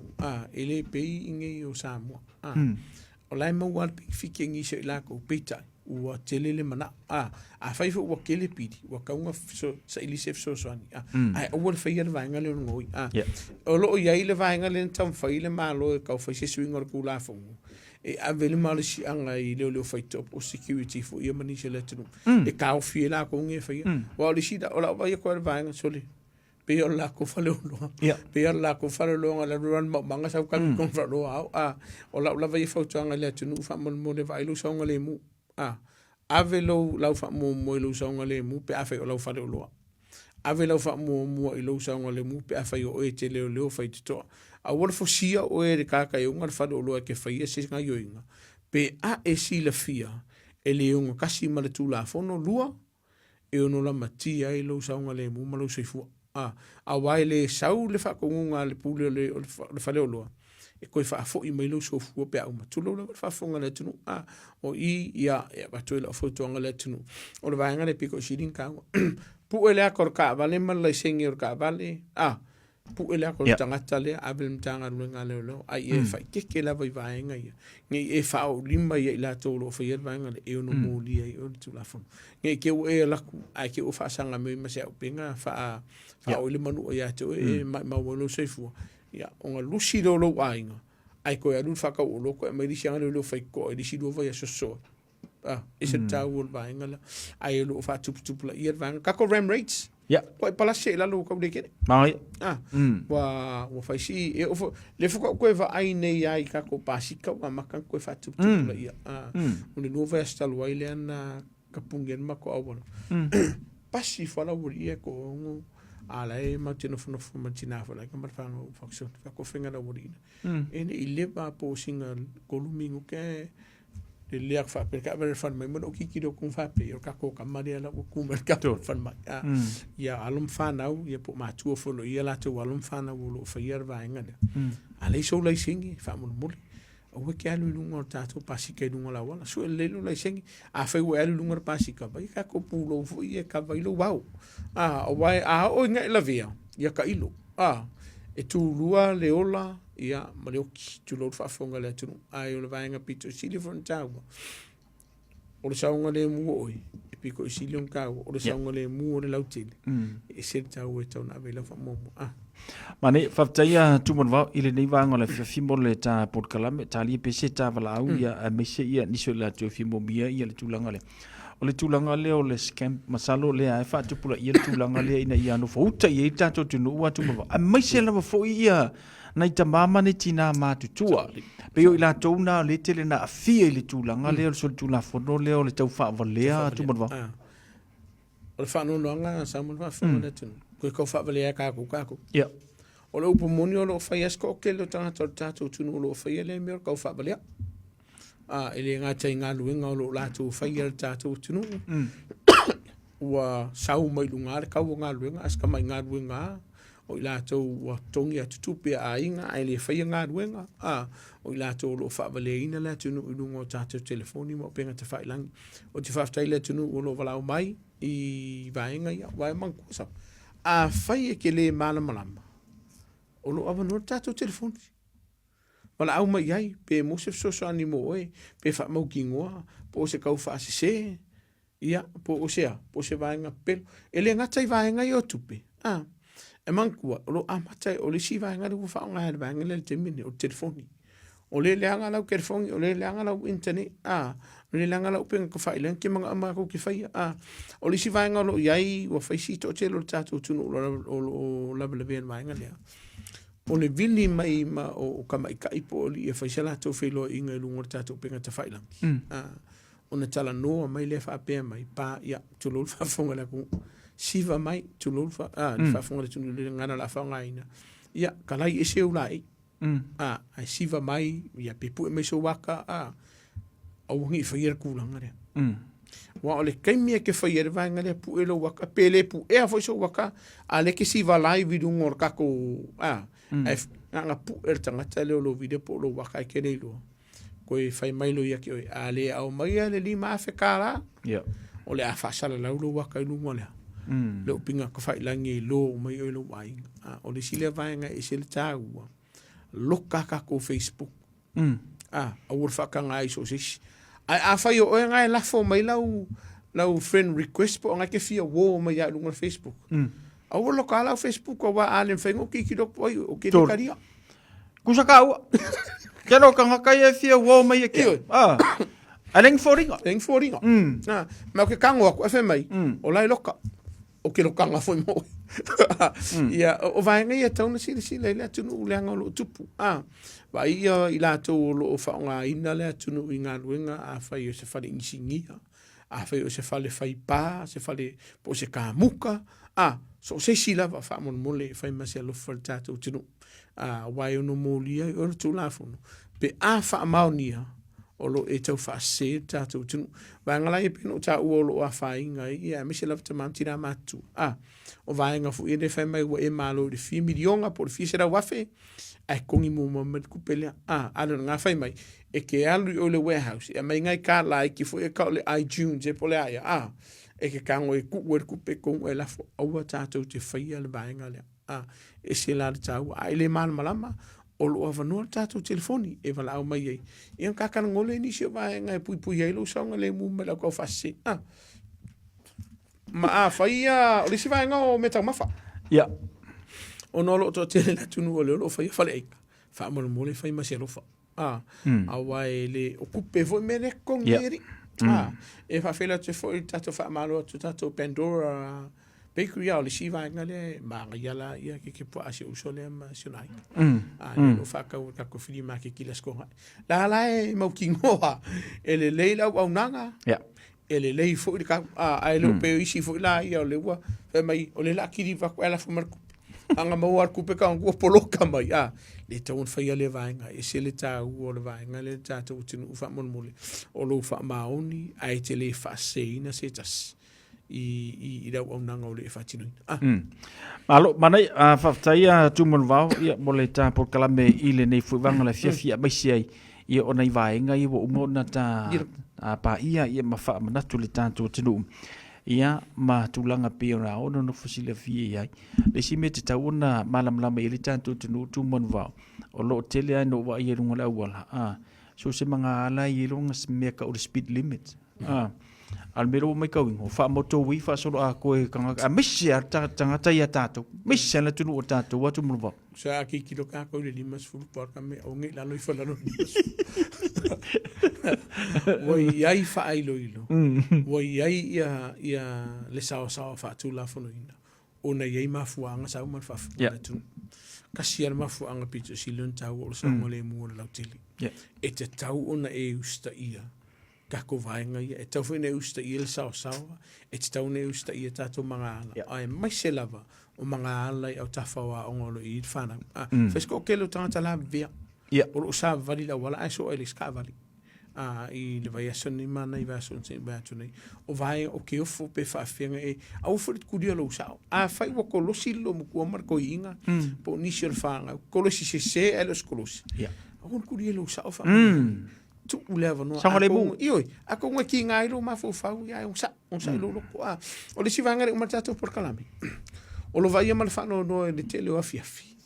ele pe inge o Samoa o lai mau al fiki ngi se la ko pita o telele mana a fai fo wa kele pidi wa kaunga so sa ilisef so ani ai o wor fai va ngale ngoi o lo ia ile va ngale tam fai le malo ka fai se swing or kula fo e avele mal si anga I le fai top o security fo ia mani se le tunu e ka o fi la ko nge fai wa le si da o la va ko va nga sole pe o la ko fale lo pe o la ko fale lo ngala ruan manga sa ka kon fra lo o la vai foto nga le tunu fa mo le vai lo so nga le mu ave lo la fa mo lo so nga le mu pe afa o la fale lo ave lo fa mo lo so nga le mu pe afa o e te le fa to a wor fo sia o e ka ka yo nga fa lo ke fa se nga yo inga pe a e sila fia e le unga kasi ma le tulafono lua e ono la matia e lo saunga le mu ma lo seifua a wai le sau le whakongunga le pule le whaleo loa e koe whaafo i mai lo sofua pe au matulo le whaafonga le tunu o i ia watoe la whautuanga le tunu o le vaenga le piko siring kawa pu ele a kor ka vale ma le sengi or ka vale pu ele a kor tangata le avel mtanga ruenga le lo ai e whai keke la vai vaenga ia ngai e whao lima ia i la tolo o whaier vaenga le e ono mōli ai o le tulafono ngai ke o e laku ai ke o whaasanga me ma se au penga whao ile manu o ia te o e mawalo seifua ia o ngā lusi lo ainga ai koe alu whaka o loko e mai risi anga lo whaiko e risi lo vai asosoa e se tau o vaenga la ai lo whaatuputupu la ia vaenga kako ram rates koe palase e lalo kau dekene mai wa whaisi e ofo le whaka koe wa ai nei ai kako pasika wa maka koe whaatuputupu la ia une nuova estalu ai le ana kapungen mako awana pasi whala wuri e ko ongo ala e matino fono matina fala ka marfanga faction fa ko fenga na wurina ene ile ba po singa kolumingo ke le leak fa per ka ver fan mai mo ki do kun fa pe yo ka ko ka maria la ku mercato fan mai ya alum fa nau ya po ma tu fo lo ya la tu alum fa na wo lo fa yer va enga ale so lai singi fa mo mo o ke alu lungo tato pasika lungo la wala so le lo lai singi a fa wo alu lungo pasika ba ka ko pulo fo ye ka vai lo wow wai o nga la via ya ka ilo e tu lua le ola ia malioki tu lo fa fonga le tu ai o le vaenga pito sili von tawa o le saunga le mu oi e piko sili on ka o le saunga le mu o le lautili e se tawa e tauna vela fa momo mane faftaia tu mon va ile nei vanga le fimo le ta podkalame ta li pese ta vala au ia a mese ia ni so la tu fimo mia ia le tulanga le o le tulanga le o le scam masalo le ai fa tu pula ia tulanga le ina ia no fouta ia ta to tu no tu ma a mai se la fo ia na ta mama ne tina ma tu tua pe yo ila tona le tele na afia le tulanga le so tula fono le o le tau fa valea tu mon va o le fa no longa sa mon va fo le tu ko fa valea ka ku ia o le upo moni o lo fa yasko ke lo tanga to tu no lo fa le mer ko fa valea ele nga tai nga luenga lo la tu faia tato tunu wa sau mai lunga ka nga luenga aska mai nga luenga o la tu wa tongi atu pe a inga ele faia nga luenga o la tu lo fa valeina la tunu lunga tato telefoni mo penga te fai lang o te fa taile tunu lo vala mai i vaenga ya wa manku sa a faia ke le mala malama o lo ava no tato telefoni wala au mai ai pe mo se so ani mo pe fa mo kingoa po se kau fa se ia po se vaenga pel ele ngatai vaenga yo tupe e mankua lo amatai o le si vaenga lu fa nga le vaenga le temini o telefoni o le anga lau telefoni o le anga lau internet o le anga lau penga ka fa ilan ke manga ama ko ki fa o le si vaenga lo iai o fa si to te lo tatu tunu o la vaenga le o le vili mai ma o kamai kai po li e faisala to felo inga lungo tato penga te faila o na tala no mai le fa pe mai pa ya tu lo fa fonga la ku siva mai tu lo fa ni fa fonga tu le ngana la fa ngaina ya kala i se ulai ai siva mai ya pe pu me so waka au ngi fa yer ku langa wa ole kai mia ke fa yer va ngale pu elo waka pele pu e fa so waka ale ke siva live vidung or ka ko nga pu tanga tele lo video po lo waka ke le lo ko e fai mai lo ya ke ale au mai ale li ma fe kala o le a fa sala lo waka lu mo le lo pinga ko fai langi lo mai lo wai o le sile va nga e sile ta lo ka ko Facebook a ur fa ka nga iso sis a fa yo nga la fo mai lau friend request po nga ke fia wo mai ya lu mo Facebook au lo kala Facebook ko wa alen fengo ki do poi o ki karia kusa ka wa kero ka nga kai fia wo mai ke aleng foringa na ma ke kango ko fe mai o lai loka o ke loka nga foi mo ia o vai nga ia tau na si le tu no le nga lo tupu vai ia ila to lo fa nga ina le tu no inga luenga a fa yo se fa le insingia a fa yo se fa le fai pa se fa le po se ka muka so se sila va fa mon mole fa masi lo faltato tinu wai no molia o tu la fono pe a fa maunia o lo e tau whaase tātou tunu. Vaenga lai pino tā ua lo a whainga ia me se lava tamam tira matu. O vaenga fu e whai mai ua e malo de 4 milionga po de 4 sera wafe. Ai kongi mo mamat kupelea. Ano ngā whai mai. E ke alu o le warehouse. E mai ngai kā lai ki fu e ka o le iTunes e pole aia. E ke kango e kupe kong e lafo. Aua tātou te whaia le vaenga lea. E se la le tau. Ai le malama. O lo avanua tātou telefoni e wala au mai ei. Ian kakana ngole ni si o vaenga e pui ei lo saunga le mu me la kau whase. Ma whaia, o le si vaenga o me tau mafa. Ia. O no lo to tele la tunu o le lo whaia whale eika. Wha amana mole whai masi alofa. Awa e le o kupe foi me ne kongeri. E whawhela te foi tātou wha amalo atu tātou Pandora Bakery au le si vaenga le maanga iala ia ke po ase usole ma sionai. No whakau kako whiri ma ke kila skonga. La e mau ki ngoa e le leila au nanga. E le lei fo i ka ai lo pe isi fo la ia o le ua fe mai o le la kiri va ela fo mar anga mau ar kupe ka ngo poloka mai le tau fa ia le vaenga e se le ta o le vaenga le ta tu tinu fa mon mole o lo fa maoni ai te le fa seina se tas i rau au nanga o le whatinu. Alo, manai, whaftaia tūmon vau, ia mole tā por kalame i le nei fuivanga le fiafia maisi ai, ia o nei vaenga i wa umona tā pā ia mawha manatu le tātou tinu. Ia ma tūlanga pia na ono no fosile fie ai. Le si me te tau ona malamlama i le tātou tinu tūmon vau. O lo tele ai no wa i runga la uala. So se mga ala i runga se mea ka o le speed limit. Almero mai kau ingo fa moto wi fa solo a koe kanga a misi a tangata ia tātou misi ala tunu o tātou watu muluwa sa ki kilo ka koe le limas fulu porka me o ngai lalo i whalano wai iai wha ailo ilo wai iai ia le sao wha atu la fono ina o na iai mafuanga sau man fafu kasi ar mafuanga pito silon tau o sa ngole mua lau tili e te tau ona e usta ia kako vaenga ia, e tau whene usta i el sao, e te tau ne usta i e tātou mga ala. Ai mai se lava o mga ala i au tawhawa o ngolo i whanau. Whesko o kelo tangata la vea. O lo sa vali la wala, ai so elis ka vali. I le vai aso ni mana i vaso nse batu nei. O vai o ke ofo pe whaafenga e, au furit kuria lo sao. Whai wa kolosi lo mukua marko i inga, po nisi o whanga. Kolosi se elos kolosi. Au kuria lo sao whanga. Tu uleva no ioi ako ngwa ki ngai lo mafu fau ya un sa lo o le sivanga re umatato por kalame o lo vai mal fa no le tele o afiafi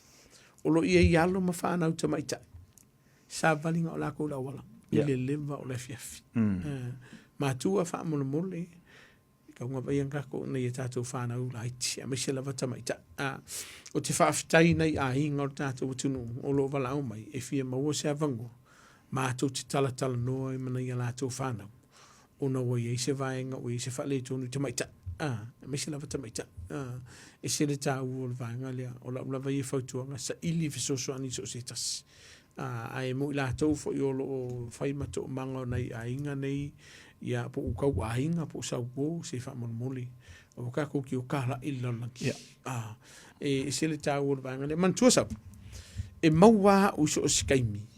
o lo ia ia lo ma fa na utamaita sa valinga o la ko la wala ile leva o le afiafi ma tu fa mo mole ka ngwa vai nga ko na ia tato fa na u laiti a me se lava tamaita o te fa aftai nei a hinga o tato tunu o lo vala o mai e fia ma o se avango mātou te tala noa i mana i a lātou whānau. O na wai e se vaenga o e se whale tonu te maita. Me se lava te maita. E se le tāu o le vaenga lea. O la ulawa i e whautuanga sa ili fisoso ani so se tas. A e mo i lātou fo i olo o whai mato manga nei a inga nei. Ia po ukau a inga po sau po se whamon moli. O kako ki o kāla i lalaki. E se le tāu o le vaenga lea. Mantua sau. E maua o so o sikaimi.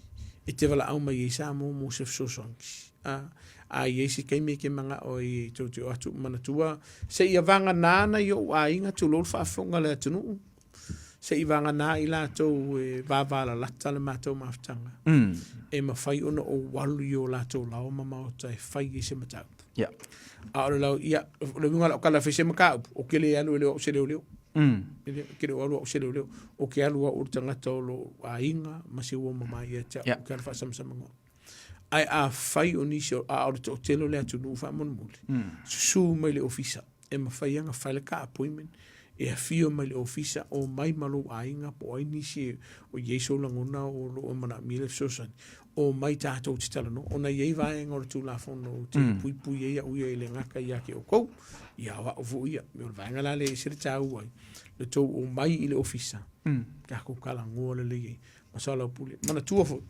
E te wala au mai e sa mo se fsosongi. A i eisi keime ke manga o i tau te atu manatua. Se ia vanga nāna i o a inga tu lol whaafonga le atunu. Se i vanga nā i lātou vāwala lata le mātou maftanga. E ma whai ona o walu i o lātou lau mamao tai whai i se matau. A ora lau, ia, le munga lau kala whi se makau. O kele anu e leo se leo leo. Kere o alua o se leo o ke alua o tangata o lo a inga ma se ua mamai e te o ke alfa samsamanga ai a whai o nisi a ora te o telo lea tu nuu wha mon muli su mai le ofisa e ma whai anga whaile ka appointment e a fio mai le ofisa o mai malo a inga po ai nisi o yeso langona o lo o mana mile fsosani o mai tātou te tala no o na iei vaenga o tu la fono te pui pui eia uia i le ngaka i ake o kou ia wa o fu ia me o vaenga la le sere tāu ai le tau o mai i le ofisa kako kala ngoa le lei masala pule mana tua fo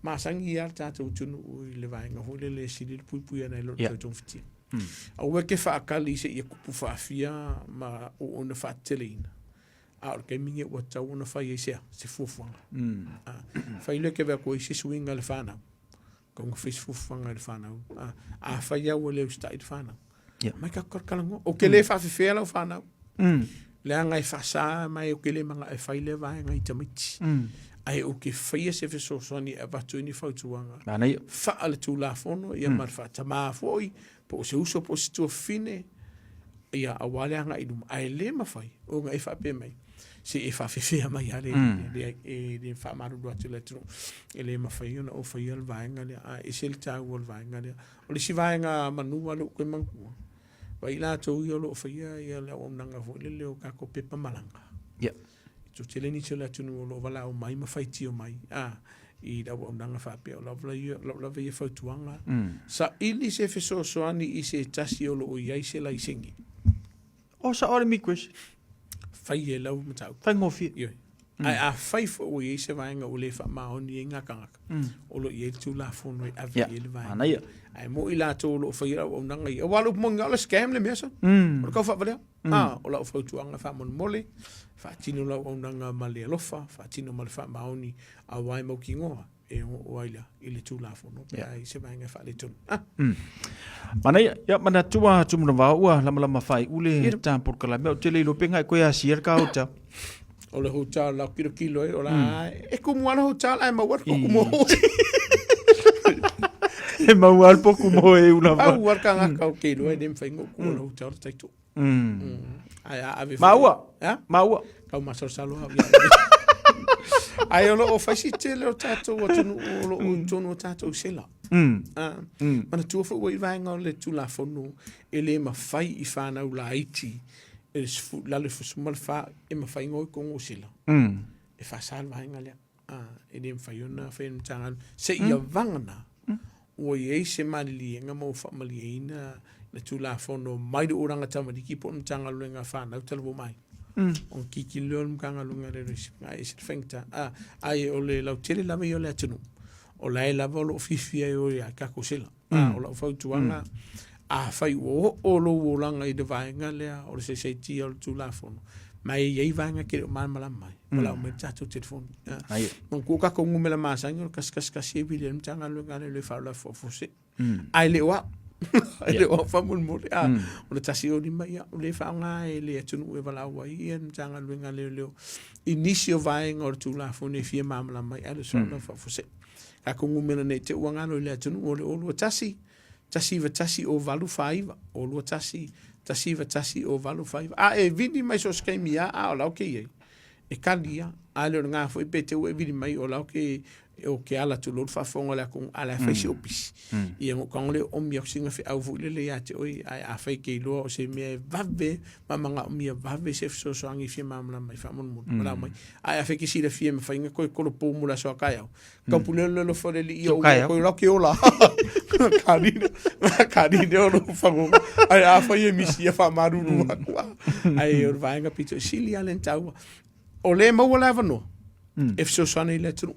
masangi i ar tātou tunu i le vaenga fu le siri le pui pui ana i lo tau tongfitia a ue ke whaakali se ia kupu whaafia ma o ona whaateleina a ke minge o tau ona fai e sea se fuafuanga fai le ke vea ko i se suinga le whanau Kong Facebook fanga le whanau. A whai au leo stai le whanau. Mai ka korkalango. O ke le whawhiwhea lau whanau. Le anga e whasa mai o ke le manga e whai le vai ngai tamiti. Ai o ke whaia se wheso soani e watu ini whautuanga. Wha le tū la whono, ia mar wha tamā fwoi, po se uso po se tua fine, ia awale anga i numa. Ai le mawhai, o ngai whape mai. Se e whawhiwhea mai ale, e wha maruru atu le tunu. E le mawhai ona o whai al vaenga lea, e se le tāu al vaenga lea. O le si vaenga manua lo koe mangkua. Wai la tau i o lo whaia, ia lea o nanga fo le leo kako pepa malanga. So tele ni tele tunu lo vala o mai ma fai tio mai I da o nanga fa pe la ve fa tuanga sa ili se fe so ani I se tasi o lo ia se la isingi o sa ora mi kwes fai e lau matau fai ngofi ai a fai fo o ia se vaenga o le fa ma oni nga kanga o lo ia tu la fo no a ve le vai ana ia ai mo I la to lo fai o nanga I o walu mo ngala scam le mesa o ka fa vale o la fa tuanga fa mon mole Fatino la o nanga male lofa, fatino male fa maoni a wai mo kingoa e o aila ile tu la fono pe ai se vai nga fa le tun. Mana ya mana tua tumna va ua lama fai ule ta por kala me o tele lo penga ko ya sier ka ota. O le hotel la kilo o la e como ala hotel ai ma war ko como. E ma war po como e una va. Au war ka nga ka kilo e dem fa ngo ko le hotel tai tu. Ai ave Maua kau masor salo ai ono o faisi tele o tato o tonu o tonu o tato sela mana tu fo wai vai ngole tu la fono ele ma fai I fana u la iti e fu la le fu mal fa e ma fai ngoi con o sela e fa sal vai ngale e dem fai ona fai mtangal se ia vangana o ye se mali nga mo fa mali ina le tu la fono mai do oranga tamadiki po mtanga luenga fana utalo mai on kiki lol mkanga lunga re ai se fengta ai o le lau tele la me yo le tunu o la la volo fifi ai o ya ka kusela o la fa tuanga a fai o lo langa I de vaenga le o se se ti o tu la fono mai ye vanga ke mal mala mai wala me tatu telefon ai mon ku ka ko ngumela masanga kas e bi le mtanga lunga le fa la fo se ai le wa ele o fa mun mo o le tasi o ni mai o le fa nga ele tunu e vala wa I en tanga luenga le inicio vai ngor tu la fo ne fie mamla mai ale so na fa fo se ka ko ngumena ne te wanga no le tunu o le tasi va tasi o valu 5 o lo tasi va tasi o valu 5 e vini mai so skemia o la okay e kalia ale nga fo pete o vini mai o la okay o ke ala tu lo fa fonga la con ala face opis I ngo kangole o mi oxinga fe au fu le ya te oi a fe ke lo o se me vave manga o mi vave se so angi fe mamla mai fa mon la mai a fe ke si le fe me fa inga ko lo po mu la so kaya ka pulelo lo fo le I o ko lo ke ola kadi o lo fa go ai a fa ye mi si fa maru ai o va nga pito sili alen tau o le mo wala vano if so sani le tru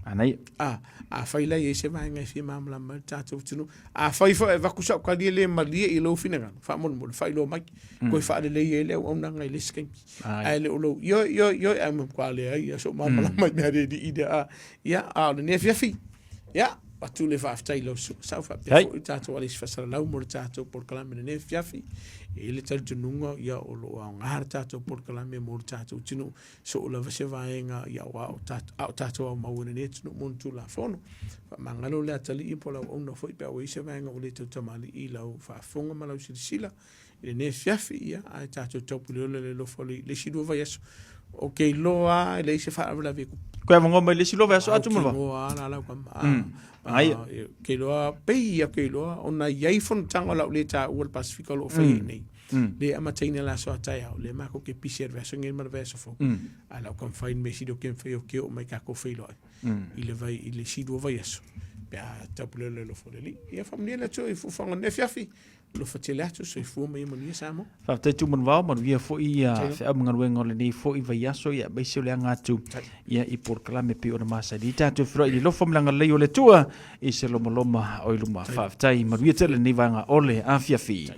anai a faila ye se vai ngai fi mamla ma tatu tunu a fai fa va kusa ka le malie I lo finanga fa mon fa lo mai ko fa le le o na ngai le sken ai le lo yo am kwa le ai so mamla mai me de ida ya ne fi ya atu le fa tai lo sa fa tatu wali fa sala lo mo tatu por kala me ne fi ele tal tununga ya o lo ngar tatu por kala me mo tatu tunu so la va se vaenga ya wa tatu o mau ne tunu mon tu la fono fa mangalo le atali I pola o no foi pe o se vaenga o le tu mali I la fa fonga malo sila ele ne fi ya ai tatu topu le lo foli le sido va yeso okay loa le se fa la ve ko mo ngomba le silo va so atu mo va la kam ai ke loa pe ya ke loa ona yai fon tanga la le ta o Pacifico lo fe nei le amatina la so ta le ma ko ke piser verso ngel mar verso fo ala kom fine me sido ken fe o ke o mai ka ko fe lo il vai il sido va yeso pa tapule le lo fo le ia famille la to fu fa ne fiafi lo fatelato so fu mai mo ni samo fa te tu mon va mo via fo ia fe am ngal wengo le ni fo I va yaso ia be se le ngatu ia I por klame pe o masa di ta tu fro I lo fo mlanga le o le tua I se lo moloma o iluma fa tai mo via tele ni vanga ole a fiafi